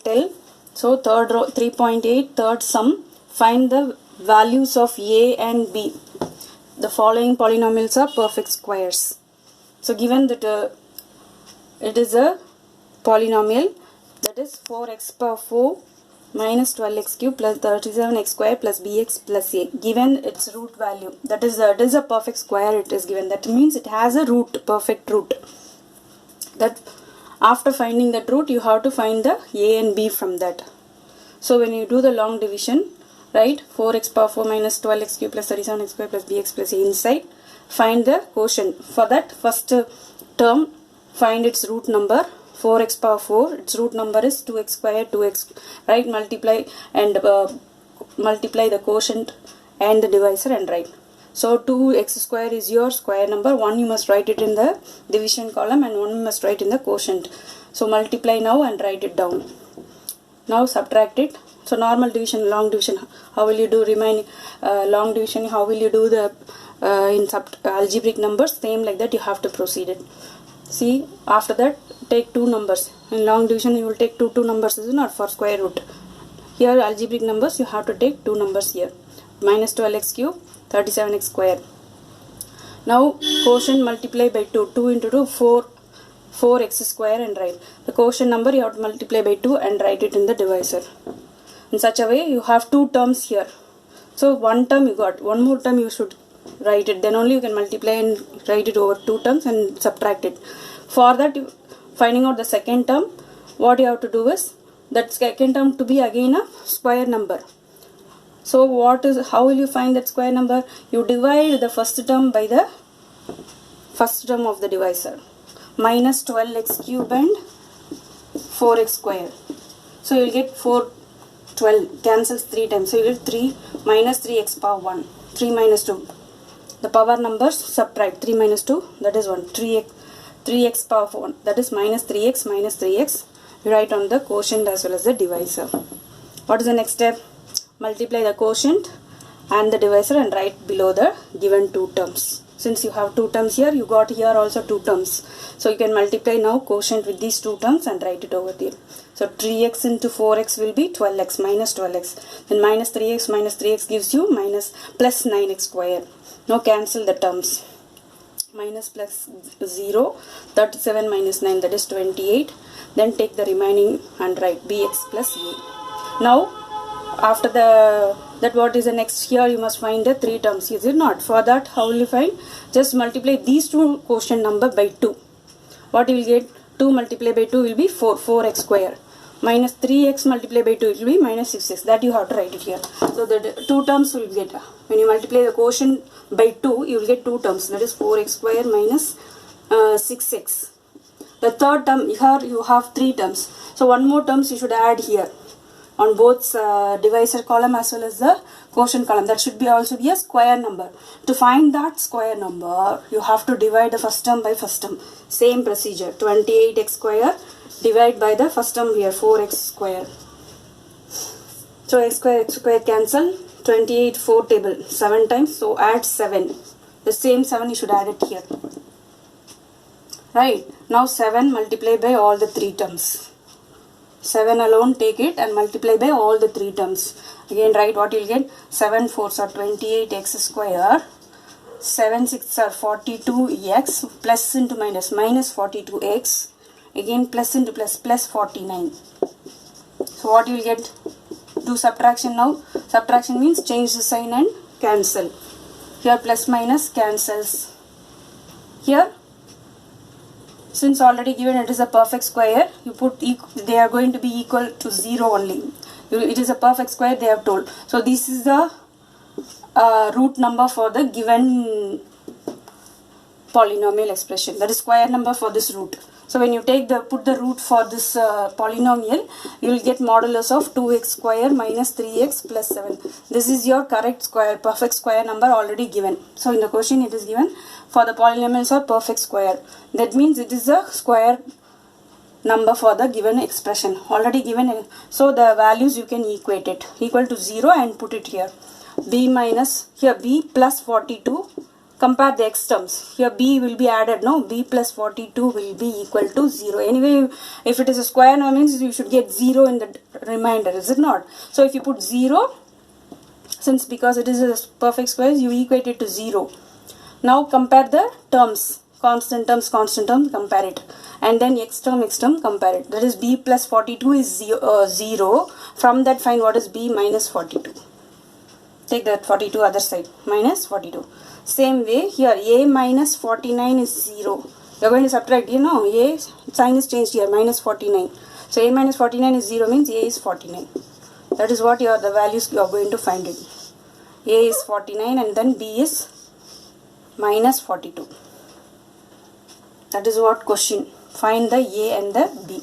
tell. So third row 3.8, third sum, find the values of a and b. The following polynomials are perfect squares. So given that it is a polynomial, that is 4x power 4 minus 12x cube plus 37x square plus bx plus a. Given its root value, that is a perfect square it is given. That means it has a root, perfect root. That after finding that root, you have to find the a and b from that. So when you do the long division, right, 4x power 4 minus 12x cube plus 37x square plus bx plus a inside, find the quotient. For that, first term, find its root number. 4x power 4, its root number is 2x square, 2x, right, multiply and multiply the quotient and the divisor and write. So 2x square is your square number, 1 you must write it in the division column and 1 you must write in the quotient. So multiply now and write it down. Now subtract it. So normal division, long division, how will you do remaining long division, how will you do the in algebraic numbers? Same like that you have to proceed it. See, after that take two numbers. In long division you will take two numbers, is not for square root. Here algebraic numbers you have to take two numbers here. Minus 12x cube, 37x square. Now quotient multiply by 2. 2 into 2, 4x square and write. The quotient number you have to multiply by 2 and write it in the divisor. In such a way you have two terms here. So one term you got, one more term you should write it. Then only you can multiply and write it over two terms and subtract it. For that, finding out the second term, what you have to do is that second term to be again a square number. So how will you find that square number? You divide the first term by the first term of the divisor. Minus 12x cube and 4x square. So you will get 12 cancels 3 times. So you get 3 minus 3x power 1. 3 minus 2. The power numbers subtract. 3 minus 2, that is 1. 3x power 1, that is minus 3x. You write on the quotient as well as the divisor. What is the next step? Multiply the quotient and the divisor and write below the given two terms. Since you have two terms here, you got here also two terms. So you can multiply now quotient with these two terms and write it over there. So 3x into 4x will be 12x minus 12x. Then minus 3x gives you plus 9x square. Now cancel the terms. Minus plus 0, 37 minus 9, that is 28. Then take the remaining and write bx plus a. Now after that, what is the next? Here you must find the three terms, is it not? For that, how will you find? Just multiply these two quotient number by 2. What you will get? 2 multiplied by 2 will be 4x square. Minus 3x multiplied by 2 will be minus 6x. That you have to write it here. So the two terms will get, when you multiply the quotient by 2, you will get two terms. That is 4x square minus 6x. The third term, here you have three terms. So one more terms you should add here on both divisor column as well as the quotient column. That should be also be a square number. To find that square number, you have to divide the first term by first term. Same procedure. 28x square divide by the first term here, 4x square. So x square cancel. 28 4 table 7 times. So add 7. The same 7 you should add it here. Right. Now 7 multiply by all the three terms. 7 alone take it and multiply by all the three terms. Again write what you will get. 7 4s are 28x square. 7 6 are 42x plus into minus 42x. Again plus into plus 49. So what you will get? Do subtraction now. Subtraction means change the sign and cancel. Here plus minus cancels. Here, since already given it is a perfect square, you put they are going to be equal to 0 only. It is a perfect square they have told. So this is the root number for the given polynomial expression. That is square number for this root. So when you put the root for this polynomial, you will get modulus of 2x square minus 3x plus 7. This is your correct square, perfect square number already given. So in the question it is given for the polynomials or perfect square. That means it is a square number for the given expression already given. So the values you can equate it. Equal to 0 and put it here. B minus, here B plus 42 compare the x terms. Here b will be added, no? B plus 42 will be equal to 0. Anyway, if it is a square number means you should get 0 in the remainder, is it not? So if you put 0, since because it is a perfect square, you equate it to 0. Now compare the terms, constant terms, compare it. And then x term, compare it. That is b plus 42 is 0. From that find what is b minus 42. Take that 42 other side, minus 42. Same way here, a minus 49 is 0. You are going to subtract, you know, a sign is changed here, minus 49. So a minus 49 is 0 means a is 49. That is what the values you are going to find it. A is 49 and then b is minus 42. That is what question. Find the a and the b.